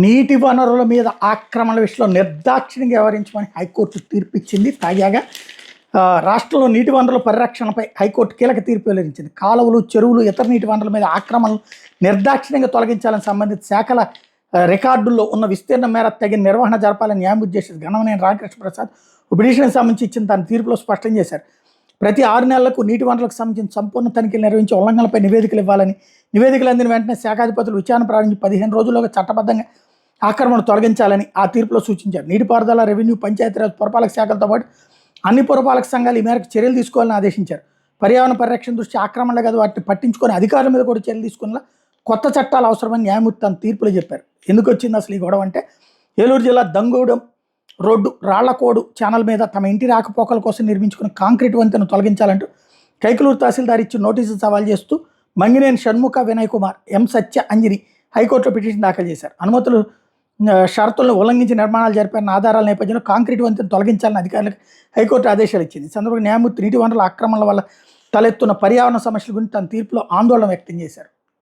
నీటి వనరుల మీద ఆక్రమణల విషయంలో నిర్దాక్షిణ్యంగా వ్యవహరించమని హైకోర్టు తీర్పు ఇచ్చింది. తాజాగా రాష్ట్రంలో నీటి వనరుల పరిరక్షణపై హైకోర్టు కీలక తీర్పు వెల్లడించింది. కాలువలు, చెరువులు, ఇతర నీటి వనరుల మీద ఆక్రమణలు నిర్దాక్షిణ్యంగా తొలగించాలని సంబంధిత శాఖల రికార్డుల్లో ఉన్న విస్తీర్ణం మేర తగిన నిర్వహణ జరపాలని న్యాయమూర్తి జస్టిస్ ఘనమనేని రామకృష్ణ ప్రసాద్ పిటిషన్కి సంబంధించి ఇచ్చిన తన తీర్పులో స్పష్టం చేశారు. ప్రతి 6 నెలలకు నీటి వనరులకు సంబంధించిన సంపూర్ణ తనిఖీలు నిర్వహించి ఉల్లంఘనలపై నివేదికలు ఇవ్వాలని, నివేదికలు అందిన వెంటనే శాఖాధిపతులు విచారణ ప్రారంభించి 15 రోజుల్లోగా చట్టబద్ధంగా ఆక్రమణ తొలగించాలని ఆ తీర్పులో సూచించారు. నీటిపారుదల, రెవెన్యూ, పంచాయతీరాజ్, పురపాలక శాఖలతో పాటు అన్ని పురపాలక సంఘాలు ఈ మేరకు చర్యలు తీసుకోవాలని ఆదేశించారు. పర్యావరణ పరిరక్షణ దృష్టి ఆక్రమణలు కదా వాటిని పట్టించుకొని అధికారుల మీద కూడా చర్యలు తీసుకునేలా కొత్త చట్టాలు అవసరమని న్యాయమూర్తి తన తీర్పులో చెప్పారు. ఎందుకు వచ్చింది అసలు ఈ గొడవ అంటే, ఏలూరు జిల్లా దంగూడెం రోడ్డు రాళ్లకోడు ఛానల్ మీద తమ ఇంటి రాకపోకల కోసం నిర్మించుకున్న కాంక్రీట్ వంతెను తొలగించాలంటూ కైకలూరు తహసీల్దార్ ఇచ్చి నోటీసులు సవాల్ చేస్తూ మంగినేని షణ్ముఖ వినయ్ కుమార్, ఎం సత్య అంజని హైకోర్టులో పిటిషన్ దాఖలు చేశారు. అనుమతులు షరతులను ఉల్లంఘించి నిర్మాణాలు జరిపిన ఆధారాల నేపథ్యంలో కాంక్రీట్ వంతెను తొలగించాలని అధికారులకు హైకోర్టు ఆదేశాలు ఇచ్చింది. ఈ సందర్భంగా న్యాయమూర్తి నీటి వనరుల ఆక్రమణల వల్ల తలెత్తున్న పర్యావరణ సమస్యల గురించి తన తీర్పులో ఆందోళన వ్యక్తం చేశారు.